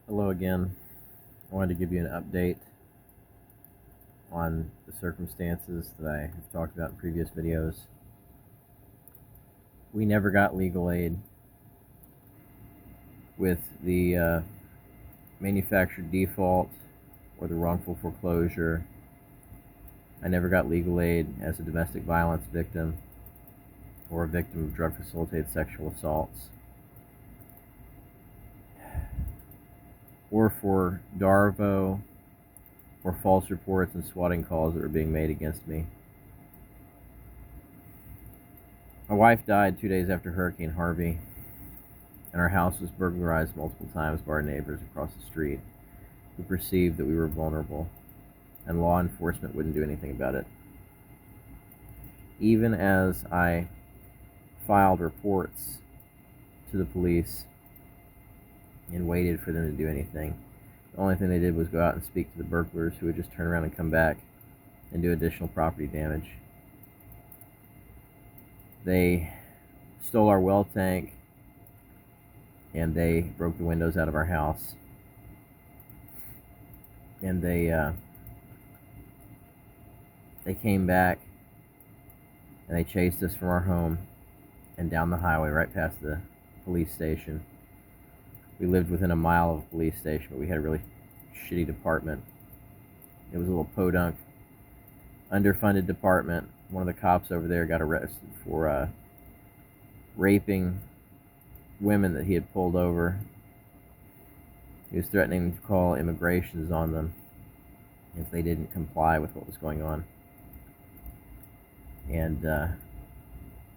Hello again. I wanted to give you an update on the circumstances that I have talked about in previous videos. We never got legal aid with the manufactured default or the wrongful foreclosure. I never got legal aid as a domestic violence victim or a victim of drug-facilitated sexual assaults, or for DARVO or false reports and swatting calls that were being made against me. My wife died 2 days after Hurricane Harvey, and our house was burglarized multiple times by our neighbors across the street who perceived that we were vulnerable, and law enforcement wouldn't do anything about it. Even as I filed reports to the police and waited for them to do anything, the only thing they did was go out and speak to the burglars, who would just turn around and come back and do additional property damage. They stole our well tank, and they broke the windows out of our house. And they came back, and they chased us from our home and down the highway right past the police station. We lived within a mile of a police station, but we had a really shitty department. It was a little podunk, underfunded department. One of the cops over there got arrested for raping women that he had pulled over. He was threatening to call immigrations on them if they didn't comply with what was going on. And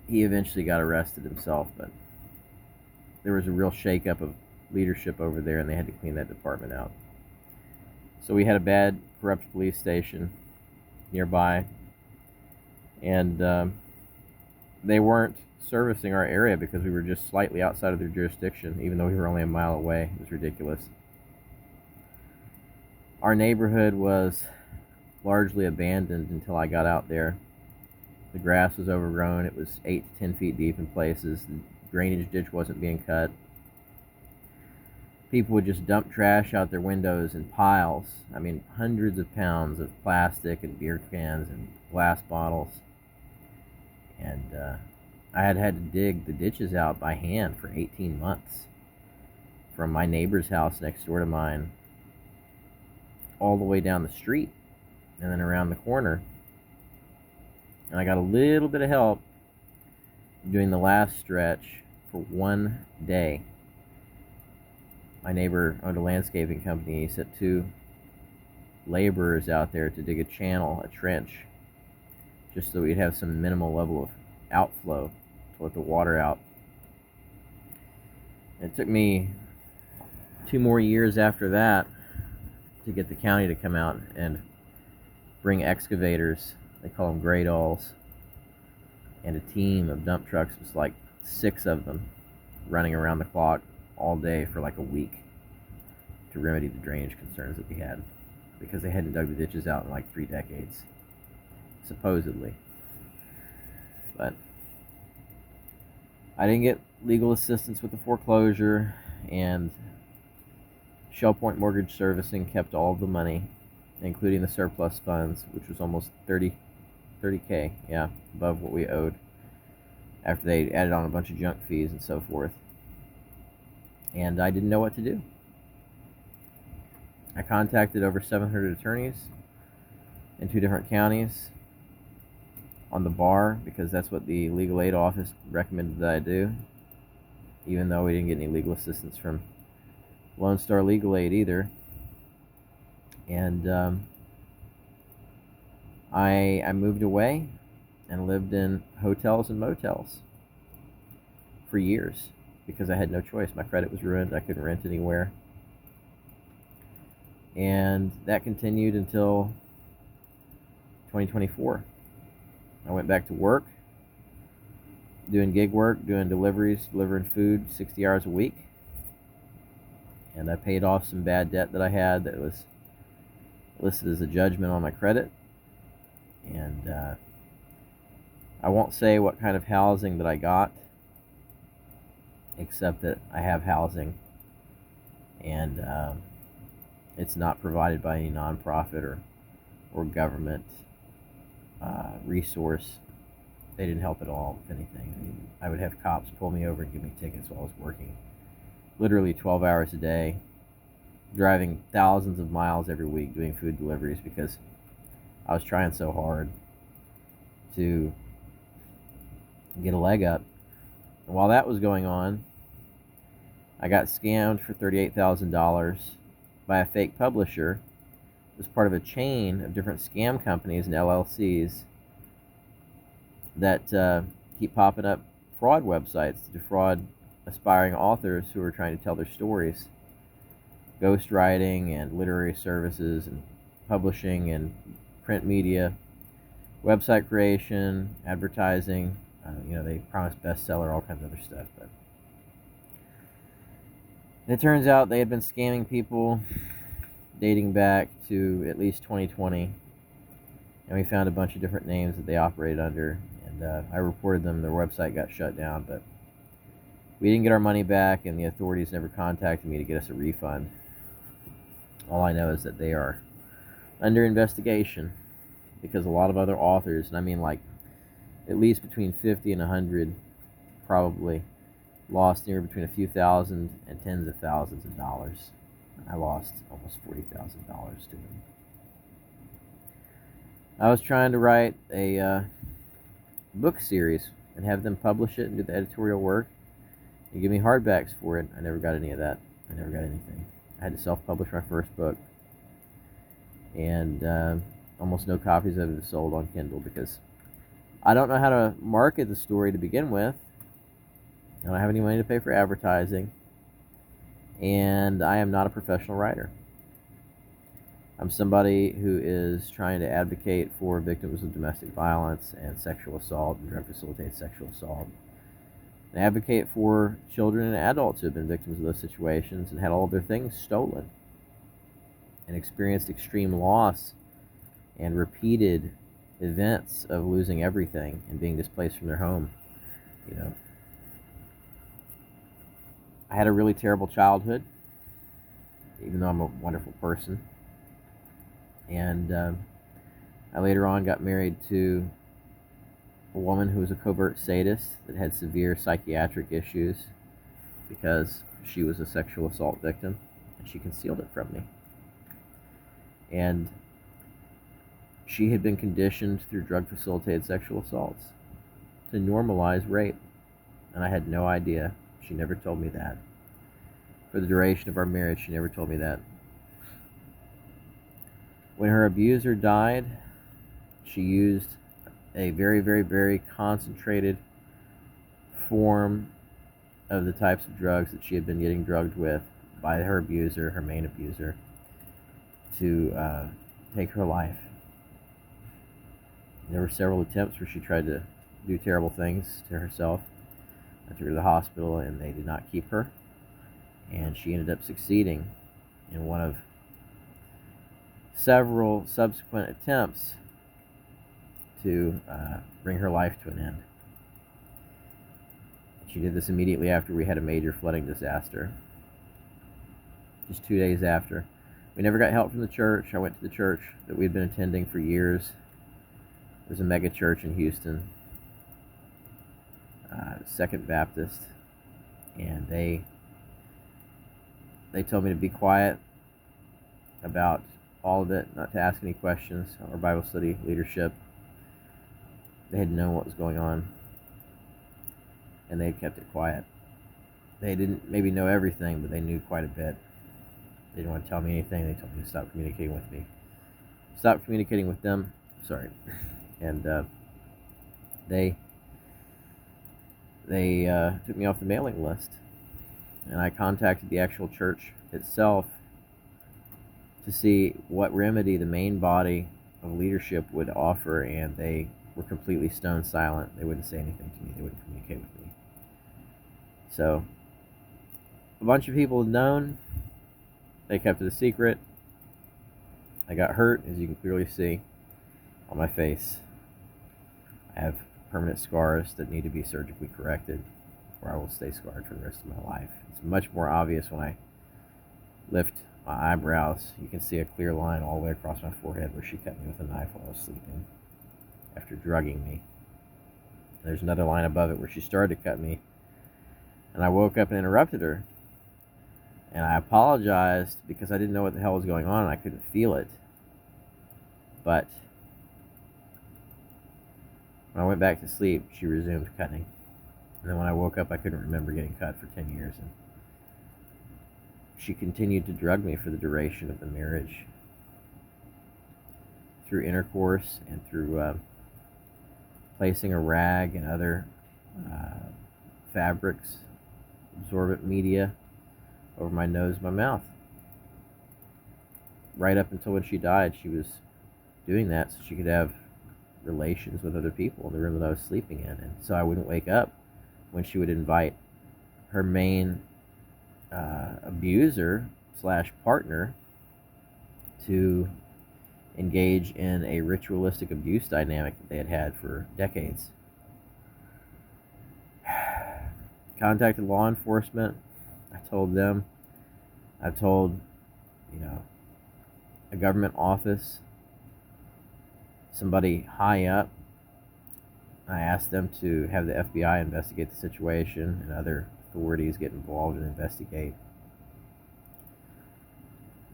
he eventually got arrested himself, but there was a real shakeup of leadership over there, and they had to clean that department out. So we had a bad, corrupt police station nearby, and they weren't servicing our area because we were just slightly outside of their jurisdiction, even though we were only a mile away. It was ridiculous. Our neighborhood was largely abandoned until I got out there. The grass was overgrown. It was 8 to 10 feet deep in places. The drainage ditch wasn't being cut. People would just dump trash out their windows in piles. I mean, hundreds of pounds of plastic and beer cans and glass bottles. And I had to dig the ditches out by hand for 18 months from my neighbor's house next door to mine all the way down the street and then around the corner. And I got a little bit of help doing the last stretch for one day. My neighbor owned a landscaping company. He sent 2 laborers out there to dig a channel, a trench, just so we'd have some minimal level of outflow to let the water out. It took me 2 more years after that to get the county to come out and bring excavators. They call them gray dolls, and a team of dump trucks. It was like 6 of them running around the clock all day for like a week to remedy the drainage concerns that we had, because they hadn't dug the ditches out in like 3 decades, supposedly. But I didn't get legal assistance with the foreclosure, and Shell Point Mortgage Servicing kept all of the money, including the surplus funds, which was almost 30K, yeah, above what we owed, after they added on a bunch of junk fees and so forth. And I didn't know what to do. I contacted over 700 attorneys in 2 different counties on the bar, because that's what the legal aid office recommended that I do, even though we didn't get any legal assistance from Lone Star Legal Aid either. And I moved away and lived in hotels and motels for years because I had no choice. My credit was ruined. I couldn't rent anywhere. And that continued until 2024. I went back to work, doing gig work, doing deliveries, delivering food 60 hours a week. And I paid off some bad debt that I had that was listed as a judgment on my credit. And I won't say what kind of housing that I got, except that I have housing. and it's not provided by any nonprofit or government resource. They didn't help at all, if anything. I would have cops pull me over and give me tickets while I was working literally 12 hours a day, driving thousands of miles every week doing food deliveries because I was trying so hard to get a leg up. And while that was going on, I got scammed for $38,000 by a fake publisher. It was part of a chain of different scam companies and LLCs that keep popping up fraud websites to defraud aspiring authors who are trying to tell their stories. Ghostwriting and literary services and publishing and print media, website creation, advertising. They promise bestseller, all kinds of other stuff. But it turns out they had been scamming people dating back to at least 2020. And we found a bunch of different names that they operated under. And I reported them. Their website got shut down. But we didn't get our money back, and the authorities never contacted me to get us a refund. All I know is that they are under investigation because a lot of other authors, and I mean like at least between 50 and 100, probably lost anywhere between a few thousand and tens of thousands of dollars. I lost almost $40,000 to them. I was trying to write a book series and have them publish it and do the editorial work and give me hardbacks for it. I never got any of that. I never got anything. I had to self-publish my first book, and almost no copies of it sold on Kindle because I don't know how to market the story to begin with. I don't have any money to pay for advertising, and I am not a professional writer. I'm somebody who is trying to advocate for victims of domestic violence and sexual assault and drug-facilitated sexual assault, and advocate for children and adults who have been victims of those situations and had all of their things stolen and experienced extreme loss and repeated events of losing everything and being displaced from their home. I had a really terrible childhood, even though I'm a wonderful person. And I later on got married to a woman who was a covert sadist that had severe psychiatric issues because she was a sexual assault victim, and she concealed it from me. And she had been conditioned through drug-facilitated sexual assaults to normalize rape, and I had no idea. She never told me that. For the duration of our marriage, she never told me that. When her abuser died, she used a very, very, very concentrated form of the types of drugs that she had been getting drugged with by her abuser, her main abuser, to take her life. There were several attempts where she tried to do terrible things to herself. I took her to the hospital, and they did not keep her. And she ended up succeeding in one of several subsequent attempts to bring her life to an end. She did this immediately after we had a major flooding disaster. Just 2 days after. We never got help from the church. I went to the church that we'd been attending for years. It was a mega church in Houston, Second Baptist, and they told me to be quiet about all of it, not to ask any questions. Our Bible study leadership, they had known what was going on, and they kept it quiet. They didn't maybe know everything, but they knew quite a bit. They didn't want to tell me anything. They told me to stop communicating with me. Stop communicating with them. Sorry. And they took me off the mailing list. And I contacted the actual church itself to see what remedy the main body of leadership would offer, and they were completely stone silent. They wouldn't say anything to me. They wouldn't communicate with me. So a bunch of people had known. They kept it a secret. I got hurt, as you can clearly see, on my face. I have permanent scars that need to be surgically corrected, or I will stay scarred for the rest of my life. It's much more obvious when I lift my eyebrows, you can see a clear line all the way across my forehead where she cut me with a knife while I was sleeping after drugging me. There's another line above it where she started to cut me, and I woke up and interrupted her. And I apologized because I didn't know what the hell was going on and I couldn't feel it. But when I went back to sleep, she resumed cutting. And then when I woke up, I couldn't remember getting cut for 10 years. And she continued to drug me for the duration of the marriage through intercourse and through placing a rag and other fabrics, absorbent media over my nose and my mouth. Right up until when she died, she was doing that so she could have relations with other people in the room that I was sleeping in. And so I wouldn't wake up when she would invite her main abuser slash partner to engage in a ritualistic abuse dynamic that they had had for decades. Contacted law enforcement. I told them. I told, a government office, somebody high up. I asked them to have the FBI investigate the situation and other authorities get involved and investigate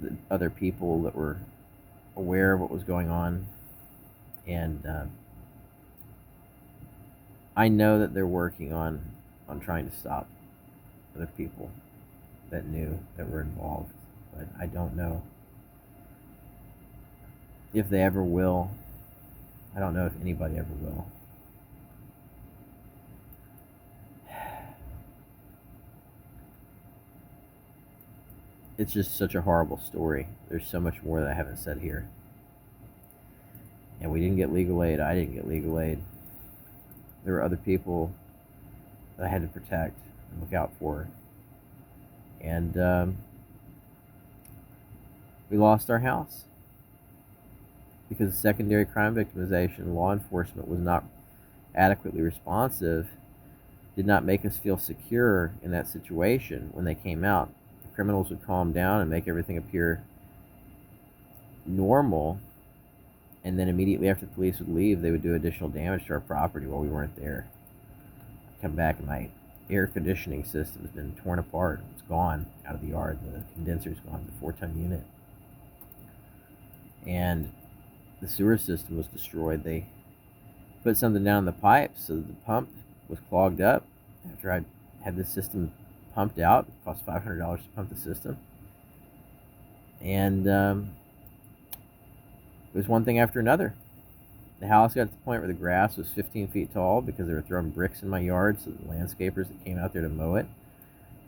the other people that were aware of what was going on. And I know that they're working on trying to stop other people that knew that were involved, but I don't know if they ever will. I don't know if anybody ever will. It's just such a horrible story. There's so much more that I haven't said here. And we didn't get legal aid. I didn't get legal aid. There were other people that I had to protect and look out for. And we lost our house because of secondary crime victimization. Law enforcement was not adequately responsive, did not make us feel secure in that situation when they came out. The criminals would calm down and make everything appear normal, and then immediately after the police would leave, they would do additional damage to our property while we weren't there. I'd come back and my air conditioning system has been torn apart. It's gone out of the yard. The condenser's gone. It's a 4-ton unit. And the sewer system was destroyed. They put something down the pipe so that the pump was clogged up. After I had this system pumped out, it cost $500 to pump the system. And it was one thing after another. The house got to the point where the grass was 15 feet tall because they were throwing bricks in my yard, so the landscapers that came out there to mow it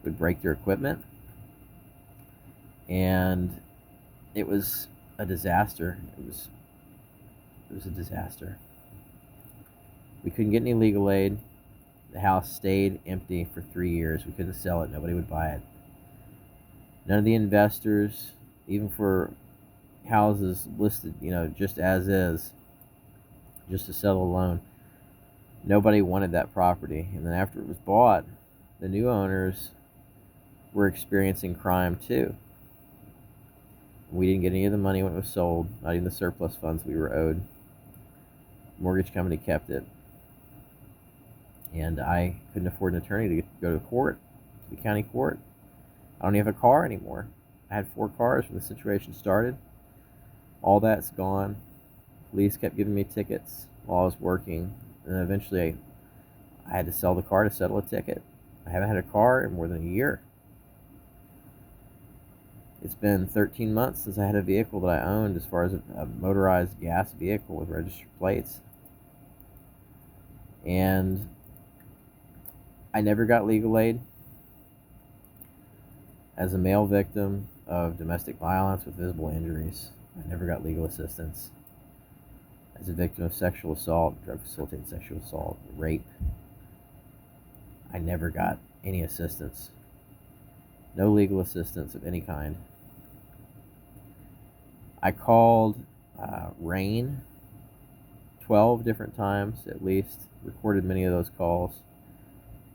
would break their equipment. And it was a disaster. It was a disaster. We couldn't get any legal aid. The house stayed empty for 3 years. We couldn't sell it. Nobody would buy it. None of the investors, even for houses listed, just as is, just to settle a loan, nobody wanted that property. And then after it was bought, the new owners were experiencing crime too. We didn't get any of the money when it was sold, not even the surplus funds we were owed. Mortgage company kept it. And I couldn't afford an attorney to go to court, to the county court. I don't even have a car anymore. I had 4 cars when the situation started. All that's gone. Police kept giving me tickets while I was working. And then eventually I had to sell the car to settle a ticket. I haven't had a car in more than a year. It's been 13 months since I had a vehicle that I owned, as far as a motorized gas vehicle with registered plates. And I never got legal aid. As a male victim of domestic violence with visible injuries, I never got legal assistance. As a victim of sexual assault, drug-facilitated sexual assault, rape, I never got any assistance. No legal assistance of any kind. I called RAIN 12 different times at least, recorded many of those calls.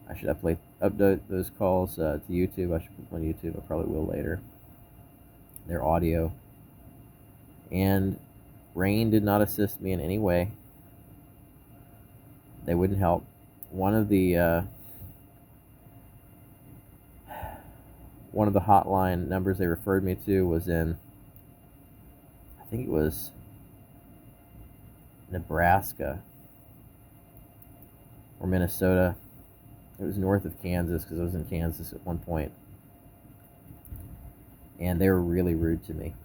I should upload those calls to YouTube. I should put them on YouTube. I probably will later. their audio, and rain did not assist me in any way. They wouldn't help. One of the hotline numbers they referred me to was in, I think it was Nebraska or Minnesota. It was north of Kansas, because I was in Kansas at one point. And they were really rude to me.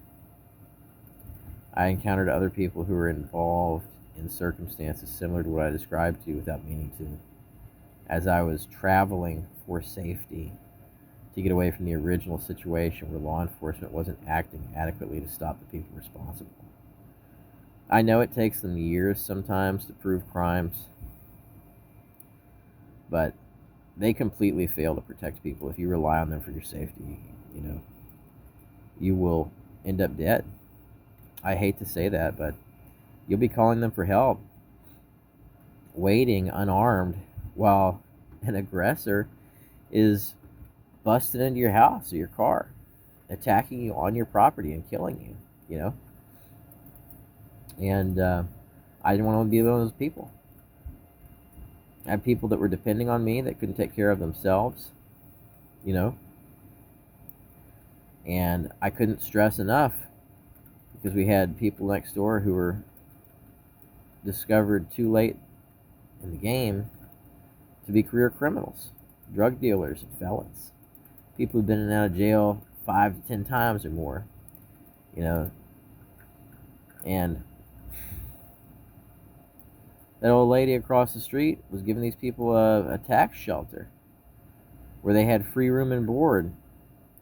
I encountered other people who were involved in circumstances similar to what I described to you without meaning to, as I was traveling for safety to get away from the original situation where law enforcement wasn't acting adequately to stop the people responsible. I know it takes them years sometimes to prove crimes, but they completely fail to protect people. If you rely on them for your safety, you will end up dead. I hate to say that, but you'll be calling them for help, waiting unarmed while an aggressor is busting into your house or your car, attacking you on your property and killing you, And I didn't want to be one of those people. I had people that were depending on me that couldn't take care of themselves, and I couldn't stress enough, because we had people next door who were discovered too late in the game to be career criminals, drug dealers, and felons, people who've been in and out of jail 5 to 10 times or more, and that old lady across the street was giving these people a tax shelter where they had free room and board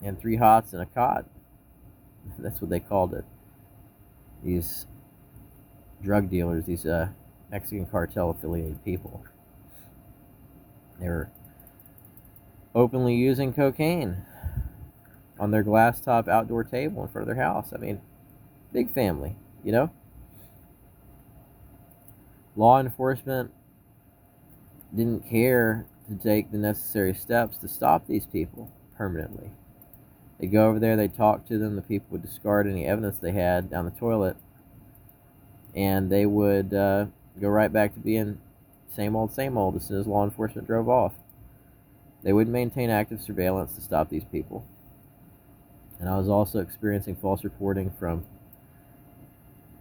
and 3 hots and a cot. That's what they called it. These drug dealers, these Mexican cartel affiliated people, they were openly using cocaine on their glass top outdoor table in front of their house. I mean, big family, Law enforcement didn't care to take the necessary steps to stop these people permanently. They'd go over there, they'd talk to them, the people would discard any evidence they had down the toilet, and they would go right back to being same old as soon as law enforcement drove off. They wouldn't maintain active surveillance to stop these people. And I was also experiencing false reporting from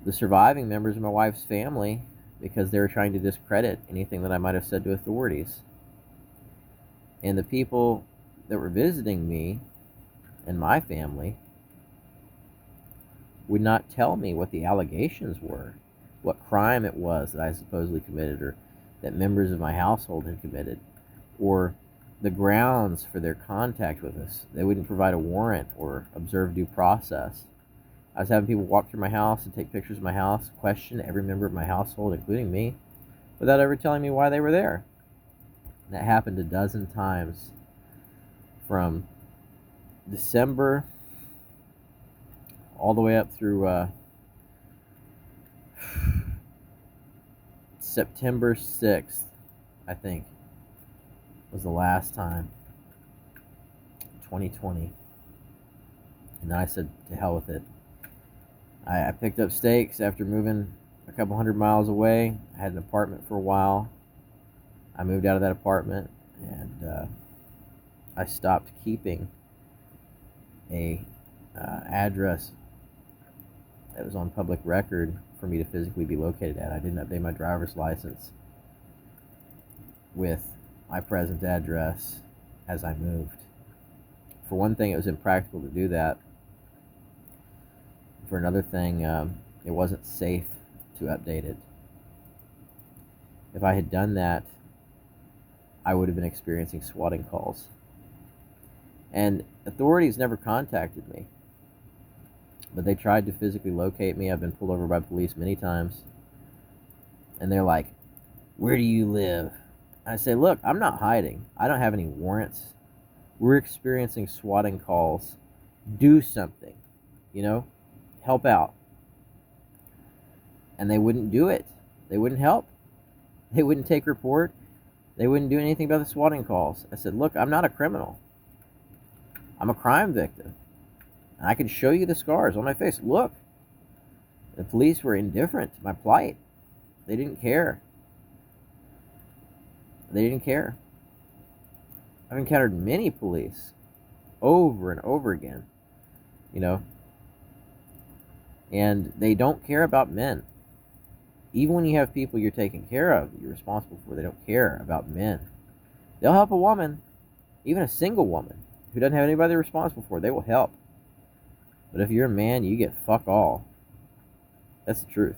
the surviving members of my wife's family, because they were trying to discredit anything that I might have said to authorities. And the people that were visiting me and my family would not tell me what the allegations were, what crime it was that I supposedly committed, or that members of my household had committed, or the grounds for their contact with us. They wouldn't provide a warrant or observe due process. I was having people walk through my house and take pictures of my house, question every member of my household, including me, without ever telling me why they were there. That happened a dozen times from December all the way up through September 6th, I think, was the last time, 2020. And then I said, to hell with it. I picked up stakes after moving a couple hundred miles away. I had an apartment for a while. I moved out of that apartment, and I stopped keeping a address that was on public record for me to physically be located at. I didn't update my driver's license with my present address as I moved. For one thing, it was impractical to do that. For another thing, it wasn't safe to update it. If I had done that, I would have been experiencing swatting calls. And authorities never contacted me, but they tried to physically locate me. I've been pulled over by police many times, and they're like, "Where do you live?" I say, "Look, I'm not hiding. I don't have any warrants. We're experiencing swatting calls. Do something, help out." And they wouldn't do it. They wouldn't help. They wouldn't take report. They wouldn't do anything about the swatting calls. I said, "Look, I'm not a criminal. I'm a crime victim. And I can show you the scars on my face. Look, the police were indifferent to my plight. They didn't care. They didn't care. I've encountered many police over and over again, you know, and they don't care about men. Even when you have people you're taking care of, that you're responsible for, they don't care about men. They'll help a woman, even a single woman, who doesn't have anybody they're responsible for. They will help. But if you're a man, you get fuck all. That's the truth.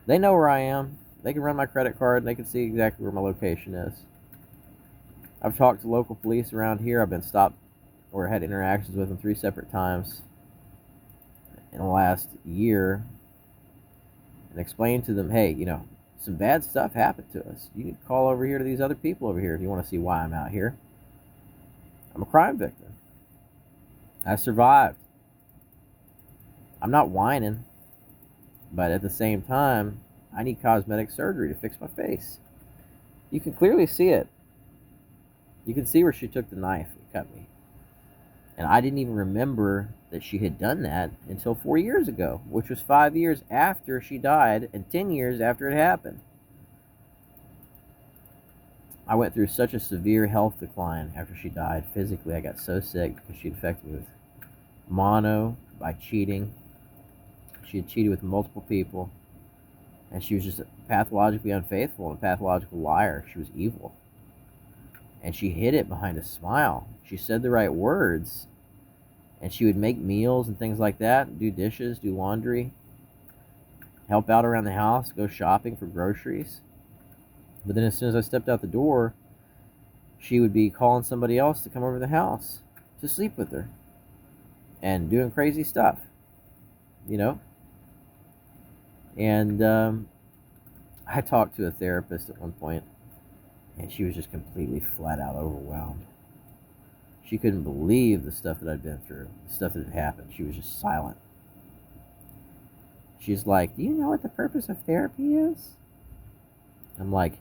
They know where I am. They can run my credit card and they can see exactly where my location is. I've talked to local police around here. I've been stopped or had interactions with them 3 separate times in the last year and explained to them, hey, some bad stuff happened to us. You need to call over here to these other people over here if you want to see why I'm out here. I'm a crime victim. I survived. I'm not whining, but at the same time, I need cosmetic surgery to fix my face. You can clearly see it. You can see where she took the knife and cut me. And I didn't even remember that she had done that until 4 years ago, which was 5 years after she died and 10 years after it happened. I went through such a severe health decline after she died. Physically, I got so sick because she infected me with mono by cheating. She had cheated with multiple people. And she was just pathologically unfaithful and a pathological liar. She was evil. And she hid it behind a smile. She said the right words. And she would make meals and things like that, do dishes, do laundry, help out around the house, go shopping for groceries. But then as soon as I stepped out the door, she would be calling somebody else to come over to the house to sleep with her and doing crazy stuff, And I talked to a therapist at one point, and she was just completely flat out overwhelmed. She couldn't believe the stuff that I'd been through, the stuff that had happened. She was just silent. She's like, do you know what the purpose of therapy is? I'm like,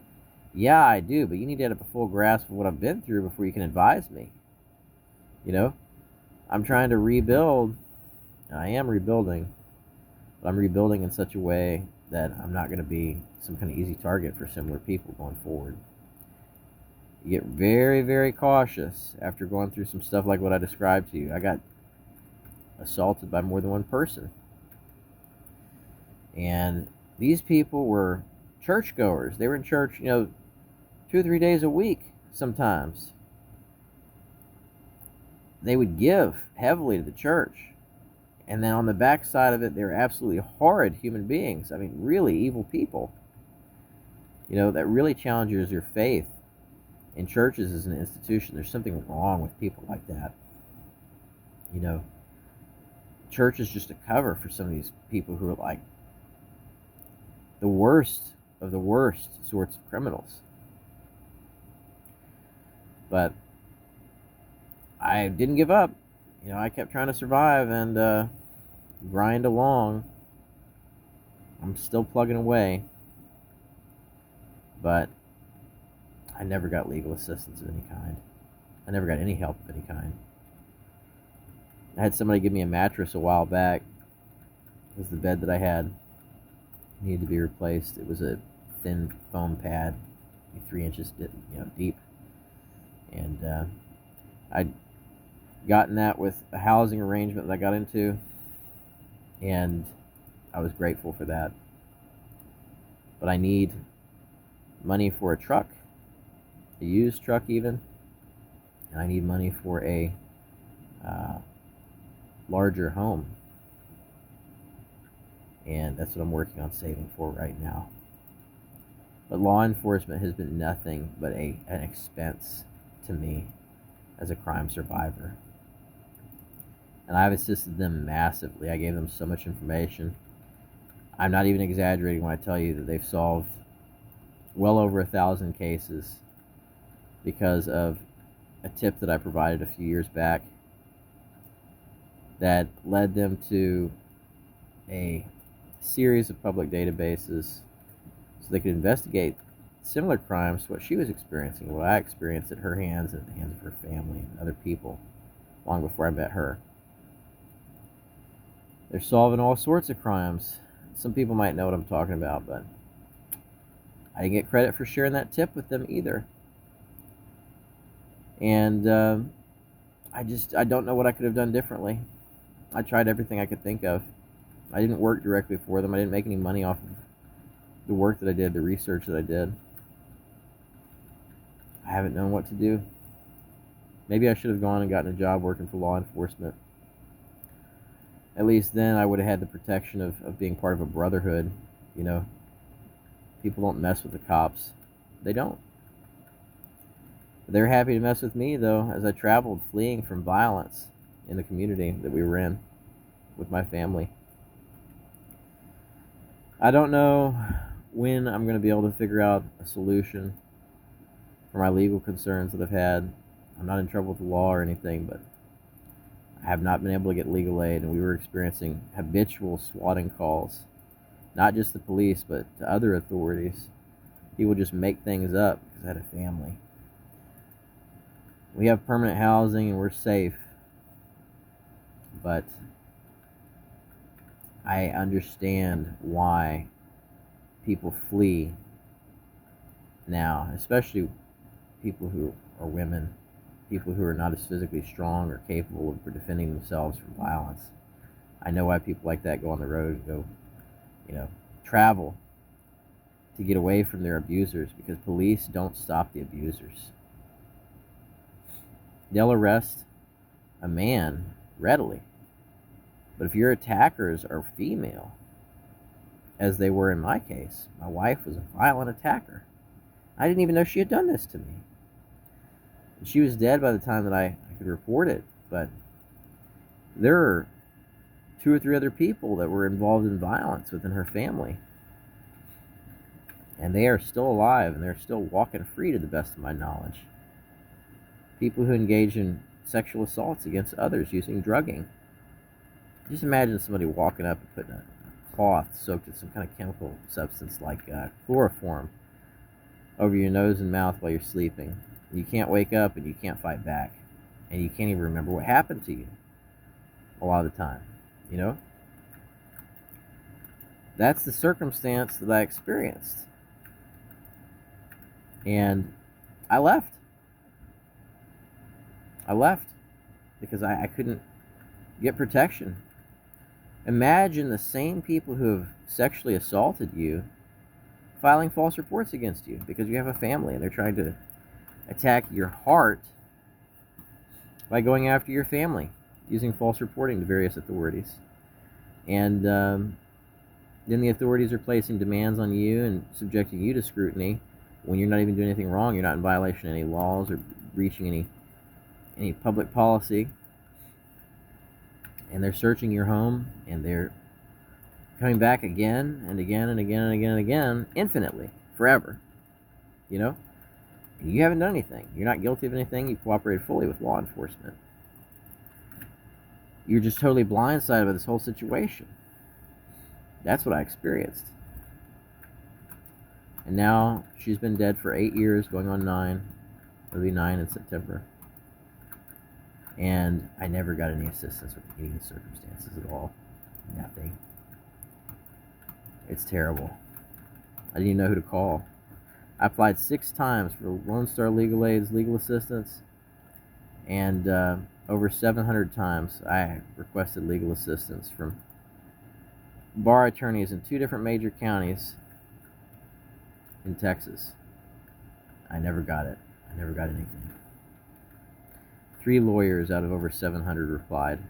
yeah, I do, but you need to have a full grasp of what I've been through before you can advise me. I'm trying to rebuild, and I am rebuilding, but I'm rebuilding in such a way that I'm not going to be some kind of easy target for similar people going forward. You get very, very cautious after going through some stuff like what I described to you. I got assaulted by more than one person. And these people were churchgoers. They were in church, 2 or 3 days a week sometimes. They would give heavily to the church. And then on the backside of it, they were absolutely horrid human beings. I mean, really evil people. That really challenges your faith in churches as an institution. There's something wrong with people like that. Church is just a cover for some of these people who are like the worst of the worst sorts of criminals. But I didn't give up. I kept trying to survive and grind along. I'm still plugging away. But I never got legal assistance of any kind. I never got any help of any kind. I had somebody give me a mattress a while back. It was the bed that I had. It needed to be replaced. It was a thin foam pad, 3 inches deep. And I'd gotten that with a housing arrangement that I got into. And I was grateful for that. But I need money for a truck, a used truck even. And I need money for a larger home. And that's what I'm working on saving for right now. But law enforcement has been nothing but an expense to me as a crime survivor. And I've assisted them massively. I gave them so much information. I'm not even exaggerating when I tell you that they've solved well over 1,000 cases because of a tip that I provided a few years back that led them to a series of public databases so they could investigate similar crimes to what she was experiencing, what I experienced at her hands and at the hands of her family and other people. long before I met her. They're solving all sorts of crimes. Some people might know what I'm talking about, but I didn't get credit for sharing that tip with them either. And I don't know what I could have done differently. I tried everything I could think of. I didn't work directly for them. I didn't make any money off of the work that I did, the research that I did. I haven't known what to do. Maybe I should have gone and gotten a job working for law enforcement. At least then I would have had the protection of being part of a brotherhood. You know, people don't mess with the cops. They don't. They're happy to mess with me, though, as I traveled fleeing from violence in the community that we were in with my family. I don't know when I'm going to be able to figure out a solution for my legal concerns that I've had. I'm not in trouble with the law or anything, but I have not been able to get legal aid, and we were experiencing habitual swatting calls. Not just the police, but to other authorities. People just make things up because I had a family. We have permanent housing and we're safe, but I understand why people flee now, especially people who are women, people who are not as physically strong or capable of defending themselves from violence. I know why people like that go on the road and go, travel to get away from their abusers, because police don't stop the abusers. They'll arrest a man readily, but if your attackers are female, as they were in my case, my wife was a violent attacker. I didn't even know she had done this to me. She was dead by the time that I could report it, but there are 2 or 3 other people that were involved in violence within her family, and they are still alive and they're still walking free to the best of my knowledge. People who engage in sexual assaults against others using drugging. Just imagine somebody walking up and putting a cloth soaked in some kind of chemical substance like chloroform over your nose and mouth while you're sleeping. You can't wake up and you can't fight back, and you can't even remember what happened to you a lot of the time. That's the circumstance that I experienced, and I left because I couldn't get protection. Imagine the same people who have sexually assaulted you filing false reports against you because you have a family, and they're trying to attack your heart by going after your family using false reporting to various authorities. And then the authorities are placing demands on you and subjecting you to scrutiny when you're not even doing anything wrong. You're not in violation of any laws or breaching any public policy. And they're searching your home, and they're coming back again and again and again and again and again, infinitely, forever. And you haven't done anything. You're not guilty of anything. You cooperated fully with law enforcement. You're just totally blindsided by this whole situation. That's what I experienced. And now she's been dead for 8 years, going on 9. It'll be 9 in September. And I never got any assistance with any circumstances at all. Nothing. It's terrible. I didn't even know who to call. I applied 6 times for Lone Star Legal Aid's legal assistance, and over 700 times I requested legal assistance from bar attorneys in 2 different major counties in Texas. I never got it. I never got anything. 3 lawyers out of over 700 replied.